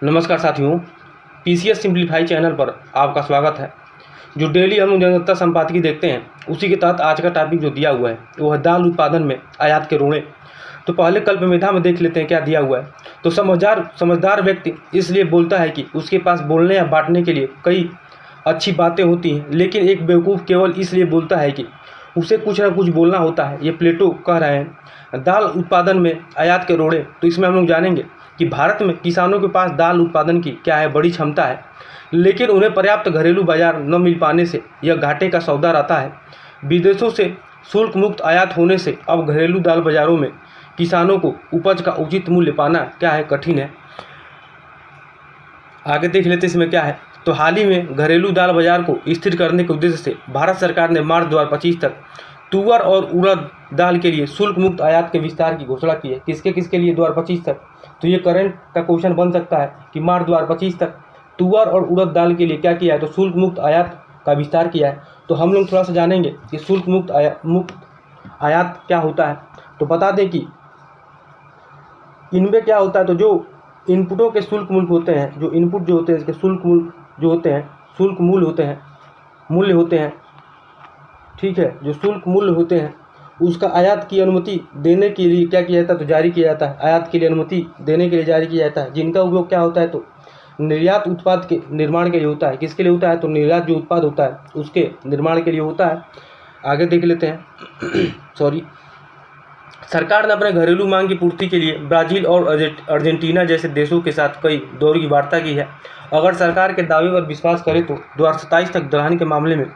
नमस्कार साथियों, PCS simplify channel पर आपका स्वागत है। जो डेली हम जनता संपादकीय देखते हैं, उसी के तहत आज का टॉपिक जो दिया हुआ है वो है दाल उत्पादन में आयात के रोड़े। तो पहले कल्पमेधा में देख लेते हैं क्या दिया हुआ है। तो समझदार व्यक्ति इसलिए बोलता है कि उसके पास बोलने या बांटने के लिए कई अच्छी बातें होती हैं, लेकिन एक बेवकूफ़ केवल इसलिए बोलता है कि उसे कुछ ना कुछ बोलना होता है। ये प्लेटो कह रहे हैं दाल उत्पादन में आयात के रोड़े। तो इसमें हम लोग जानेंगे कि भारत में किसानों के पास दाल उत्पादन की क्या है, बड़ी क्षमता है, लेकिन उन्हें पर्याप्त घरेलू बाजार न मिल पाने से यह घाटे का सौदा रहता है। विदेशों से शुल्क मुक्त आयात होने से अब घरेलू दाल बाजारों में किसानों को उपज का उचित मूल्य पाना क्या है, कठिन है। आगे देख लेते इसमें क्या है। तो हाल ही में घरेलू दाल बाजार को स्थिर करने के उद्देश्य से भारत सरकार ने मार्च 2025 तक तुअर और उड़द दाल के लिए शुल्क मुक्त आयात के विस्तार की घोषणा की है। किसके लिए 2025 तक? तो ये करंट का क्वेश्चन बन सकता है कि मार्च 2025 तक तुअर और उड़द दाल के लिए क्या किया है, तो शुल्क मुक्त आयात का विस्तार किया है। तो हम लोग थोड़ा सा जानेंगे कि शुल्क मुक्त आयात क्या होता है। तो बता दें कि इनमें क्या होता है। तो जो इनपुटों के शुल्क मूल्य होते हैं, जो इनपुट जो होते हैं इसके शुल्क मूल्य जो होते हैं, शुल्क मूल्य होते हैं, ठीक है। जो शुल्क मूल्य होते हैं उसका आयात की अनुमति देने के लिए क्या किया जाता है, तो जारी किया जाता है। आयात के लिए अनुमति देने के लिए जारी किया जाता है, जिनका उपयोग क्या होता है, तो निर्यात उत्पाद के निर्माण के लिए होता है। किसके लिए होता है, तो निर्यात जो उत्पाद होता है उसके निर्माण के लिए होता है। आगे देख लेते हैं सॉरी सरकार ने अपने घरेलू मांग की पूर्ति के लिए ब्राज़ील और अर्जेंटीना जैसे देशों के साथ कई दौर की वार्ता की है। अगर सरकार के दावे पर विश्वास करें तो 2027 तक दलहन के मामले में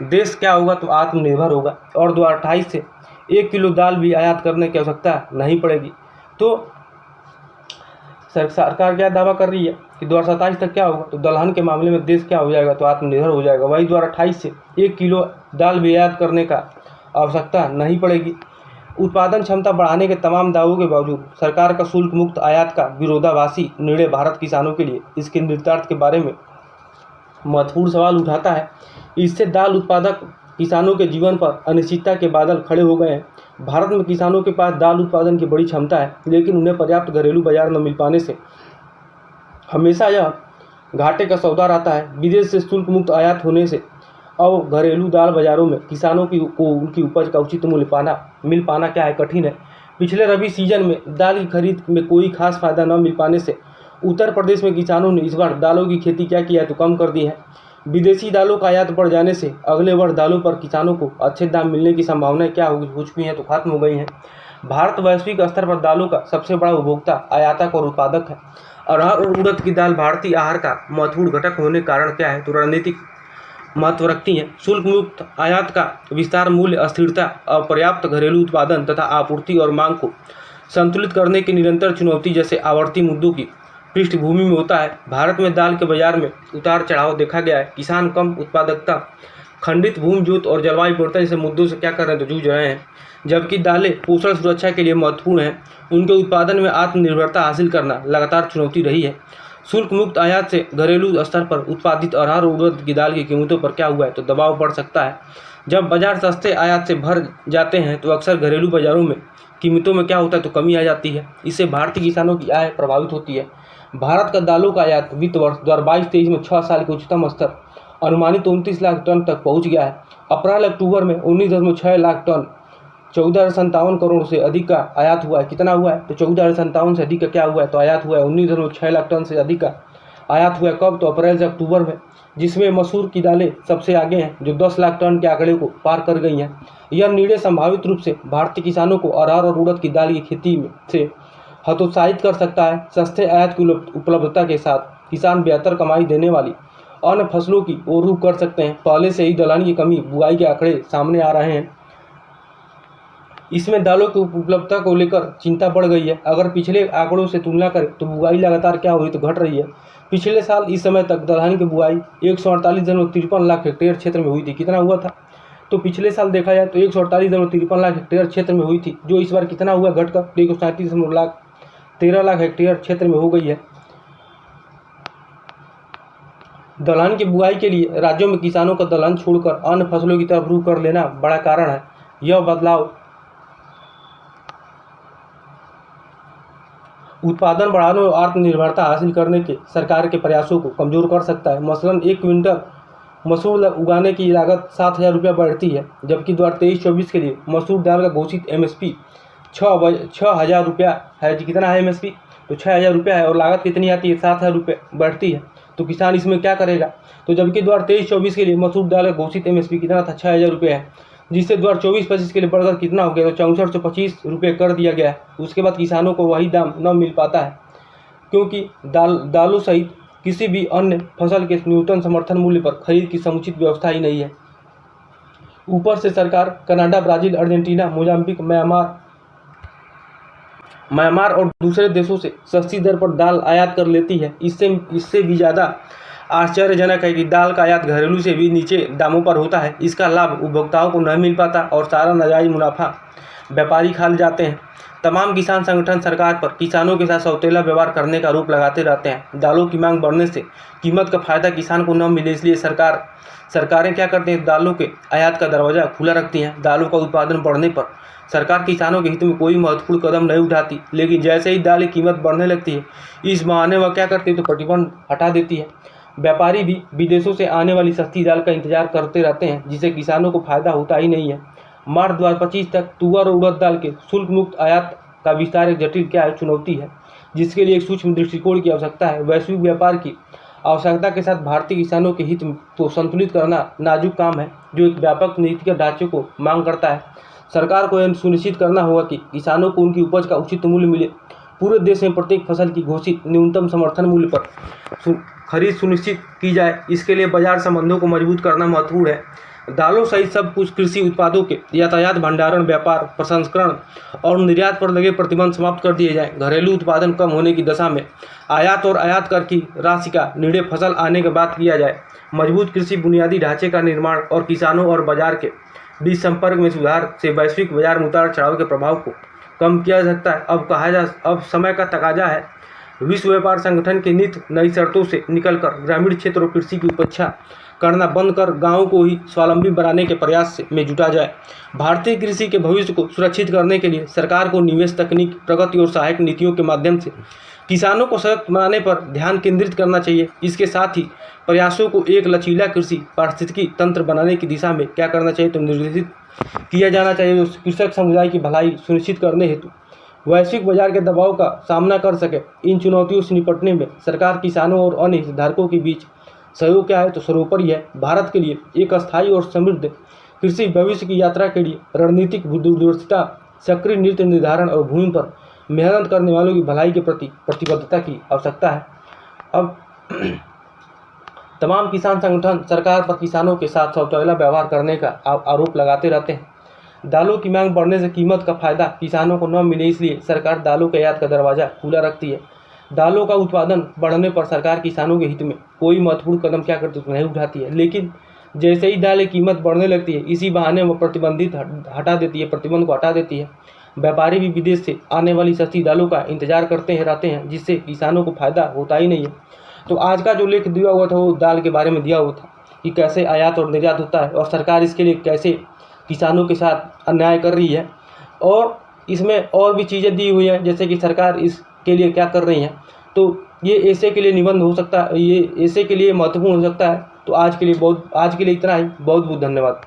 देश क्या होगा, तो आत्मनिर्भर होगा और 2028 से 1 किलो दाल भी आयात करने की आवश्यकता नहीं पड़ेगी। तो सरकार क्या दावा कर रही है कि 2027 तक क्या होगा, तो दलहन के मामले में देश क्या हो जाएगा, तो आत्मनिर्भर हो जाएगा। वही 2028 से 1 किलो दाल भी आयात करने का आवश्यकता नहीं पड़ेगी। उत्पादन क्षमता बढ़ाने के तमाम दावों के बावजूद सरकार का शुल्क मुक्त आयात का विरोधाभासी निर्णय भारत किसानों के लिए इसके निहितार्थ के बारे में महत्वपूर्ण सवाल उठाता है। इससे दाल उत्पादक किसानों के जीवन पर अनिश्चितता के बादल खड़े हो गए हैं। भारत में किसानों के पास दाल उत्पादन की बड़ी क्षमता है, लेकिन उन्हें पर्याप्त घरेलू बाजार न मिल पाने से हमेशा यह घाटे का सौदा रहता है। विदेश से शुल्क मुक्त आयात होने से अब घरेलू दाल बाजारों में किसानों को उनकी उपज का उचित मूल्य मिल पाना क्या है, कठिन है। पिछले रबी सीजन में दाल की खरीद में कोई खास फायदा न मिल पाने से उत्तर प्रदेश में किसानों ने इस बार दालों की खेती क्या किया है, तो कम कर दी है। विदेशी दालों का आयात बढ़ जाने से अगले वर्ष दालों पर किसानों को अच्छे दाम मिलने की संभावनाएं क्या हो चुकी हैं, तो खत्म हो गई हैं। भारत वैश्विक स्तर पर दालों का सबसे बड़ा उपभोक्ता, आयातक और उत्पादक है। अरहर और उड़द की दाल भारतीय आहार का महत्वपूर्ण घटक होने के कारण क्या है, तो रणनीतिक महत्व रखती हैं। शुल्क मुक्त आयात का विस्तार मूल्य अस्थिरता, अपर्याप्त घरेलू उत्पादन तथा आपूर्ति और मांग को संतुलित करने की निरंतर चुनौती जैसे आवर्ती मुद्दों की पृष्ठभूमि में होता है। भारत में दाल के बाजार में उतार चढ़ाव देखा गया है। किसान कम उत्पादकता, खंडित भूमि जोत और जलवायु परिवर्तन जैसे मुद्दों से क्या कर रहे हैं, तो जूझ रहे हैं। जबकि दालें पोषण सुरक्षा के लिए महत्वपूर्ण हैं, उनके उत्पादन में आत्मनिर्भरता हासिल करना लगातार चुनौती रही है। शुल्क मुक्त आयात से घरेलू स्तर पर उत्पादित अरहर और उड़द की दाल की कीमतों पर क्या हुआ है, तो दबाव पड़ सकता है। जब बाजार सस्ते आयात से भर जाते हैं तो अक्सर घरेलू बाजारों में कीमतों में क्या होता है, तो कमी आ जाती है। इससे भारतीय किसानों की आय प्रभावित होती है। भारत का दालों का आयात वित्त वर्ष 2022-23 में 6 साल के उच्चतम स्तर अनुमानित 29 लाख टन तक पहुंच गया है। अप्रैल-अक्टूबर में 19.6 लाख टन 14,57 करोड़ से अधिक का आयात हुआ है। कितना हुआ है, तो 14,57 से अधिक का क्या हुआ है, तो आयात हुआ है। 19.6 लाख टन से अधिक का आयात हुआ है। कब, तो अप्रैल से अक्टूबर में, जिसमें मसूर की दालें सबसे आगे हैं जो 10 लाख टन के आंकड़े को पार कर गई हैं। यह निर्णय संभावित रूप से भारतीय किसानों को अरहर और उड़द की दाल की खेती से हतोत्साहित कर सकता है। सस्ते आयात की उपलब्धता के साथ किसान बेहतर कमाई देने वाली अन्य फसलों की ओर रुख कर सकते हैं। पहले से ही दलहन की कमी बुआई के आंकड़े सामने आ रहे हैं। इसमें दालों की उपलब्धता को लेकर चिंता बढ़ गई है। अगर पिछले आंकड़ों से तुलना करें तो बुआई लगातार क्या हुई, तो घट रही है। पिछले साल इस समय तक दलहन की बुआई 148.53 लाख हेक्टेयर क्षेत्र में हुई थी। कितना हुआ था, तो पिछले साल देखा जाए तो 148.53 लाख हेक्टेयर क्षेत्र में हुई थी, जो इस बार कितना हुआ, घटकर 137.13 लाख हेक्टेयर क्षेत्र में हो गई है। दलहन की बुआई के लिए राज्यों में किसानों का दलहन छोड़कर अन्य फसलों की तरफ रुख कर लेना बड़ा कारण है। यह बदलाव उत्पादन बढ़ाने और आत्मनिर्भरता हासिल करने के सरकार के प्रयासों को कमज़ोर कर सकता है। मसलन 1 क्विंटल मसूर उगाने की लागत 7,000 रुपया बढ़ती है, जबकि 2023-24 के लिए मसूर दाल का घोषित MSP 6,000 रुपया है। कितना है MSP? तो 6,000 रुपया है, और लागत कितनी आती है? 7,000 रुपये बढ़ती है। तो किसान इसमें क्या करेगा? तो जबकि 2023-24 के लिए मसूर दाल का घोषित MSP कितना था? 6,000 रुपये है, जिससे 2024-25 के लिए बढ़कर कितना हो गया? तो 6425 रुपये कर दिया गया है। उसके बाद किसानों को वही दाम न मिल पाता है, क्योंकि दालों सहित किसी भी अन्य फसल के न्यूनतम समर्थन मूल्य पर खरीद की समुचित व्यवस्था ही नहीं है। ऊपर से सरकार Canada, Brazil, Argentina, Mozambique, Myanmar और दूसरे देशों से सस्ती दर पर दाल आयात कर लेती है। इससे भी ज़्यादा आश्चर्यजनक है कि दाल का आयात घरेलू से भी नीचे दामों पर होता है। इसका लाभ उपभोक्ताओं को नहीं मिल पाता और सारा नाजायज मुनाफा व्यापारी खा जाते हैं। तमाम किसान संगठन सरकार पर किसानों के साथ सौतेला व्यवहार करने का आरोप लगाते रहते हैं। दालों की मांग बढ़ने से कीमत का फायदा किसान को न मिले, इसलिए सरकारें क्या करती हैं? दालों के आयात का दरवाज़ा खुला रखती हैं। दालों का उत्पादन बढ़ने पर सरकार किसानों के हित में कोई महत्वपूर्ण कदम नहीं उठाती, लेकिन जैसे ही दाल की कीमत बढ़ने लगती है, इस बहाने वह क्या करती है? तो प्रतिबंध हटा देती है। व्यापारी भी विदेशों से आने वाली सस्ती दाल का इंतजार करते रहते हैं, जिससे किसानों को फायदा होता ही नहीं है। मार्च 2025 तक तुअर और उड़द दाल के शुल्क मुक्त आयात का विस्तार एक जटिल चुनौती है, जिसके लिए एक सूक्ष्म दृष्टिकोण की आवश्यकता है। वैश्विक व्यापार की आवश्यकता के साथ भारतीय किसानों के हित को संतुलित करना नाजुक काम है, जो एक व्यापक नीतिगत ढांचे को मांग करता है। सरकार को यह सुनिश्चित करना होगा कि किसानों को उनकी उपज का उचित मूल्य मिले। पूरे देश में प्रत्येक फसल की घोषित न्यूनतम समर्थन मूल्य पर खरीद सुनिश्चित की जाए। इसके लिए बाजार संबंधों को मजबूत करना महत्वपूर्ण है। दालों सहित सब कुछ कृषि उत्पादों के यातायात, भंडारण, व्यापार, प्रसंस्करण और निर्यात पर लगे प्रतिबंध समाप्त कर दिए जाएं। घरेलू उत्पादन कम होने की दशा में आयात और आयात कर की राशि का निर्णय फसल आने के बाद किया जाए। मजबूत कृषि बुनियादी ढांचे का निर्माण और किसानों और बाजार के बीच संपर्क में सुधार से वैश्विक बाजार में उतार चढ़ाव के प्रभाव को कम किया जा सकता है। अब समय का तकाजा है। विश्व व्यापार संगठन की नीति नई शर्तों से निकलकर ग्रामीण क्षेत्र और कृषि की उपेक्षा करना बंद कर गाँव को ही स्वावलंबी बनाने के प्रयास में जुटा जाए। भारतीय कृषि के भविष्य को सुरक्षित करने के लिए सरकार को निवेश, तकनीक, प्रगति और सहायक नीतियों के माध्यम से किसानों को सशक्त बनाने पर ध्यान केंद्रित करना चाहिए। इसके साथ ही प्रयासों को एक लचीला कृषि पारिस्थितिकी तंत्र बनाने की दिशा में क्या करना चाहिए? तो निर्देशित किया जाना चाहिए, जो कृषक समुदाय की भलाई सुनिश्चित करने हेतु वैश्विक बाजार के दबाव का सामना कर सके। इन चुनौतियों से निपटने में सरकार, किसानों और अन्य हितधारकों के बीच सहयोग क्या है? तो सर्वोपरि है। भारत के लिए एक अस्थायी और समृद्ध कृषि भविष्य की यात्रा के लिए रणनीतिक दूरदर्शिता, सक्रिय नीति निर्धारण और भूमि पर मेहनत करने वालों की भलाई के प्रति प्रतिबद्धता की आवश्यकता है। अब तमाम किसान संगठन सरकार पर किसानों के साथ सौतेला व्यवहार करने का आरोप लगाते रहते हैं। दालों की मांग बढ़ने से कीमत का फायदा किसानों को न मिले, इसलिए सरकार दालों के आयात का दरवाज़ा खुला रखती है। दालों का उत्पादन बढ़ने पर सरकार किसानों के हित में कोई महत्वपूर्ण कदम क्या करती है? नहीं उठाती है। लेकिन जैसे ही दाल की कीमत बढ़ने लगती है, इसी बहाने वो प्रतिबंध को हटा देती है। व्यापारी भी विदेश से आने वाली सस्ती दालों का इंतजार करते रहते हैं, जिससे किसानों को फायदा होता ही नहीं है। तो आज का जो लेख दिया हुआ था वो दाल के बारे में दिया हुआ था कि कैसे आयात और निर्यात होता है और सरकार इसके लिए कैसे किसानों के साथ अन्याय कर रही है, और इसमें और भी चीज़ें दी हुई हैं, जैसे कि सरकार इसके लिए क्या कर रही है। तो ये ऐसे के लिए निबंध हो सकता है, ये ऐसे के लिए महत्वपूर्ण हो सकता है। तो आज के लिए इतना ही। बहुत बहुत धन्यवाद।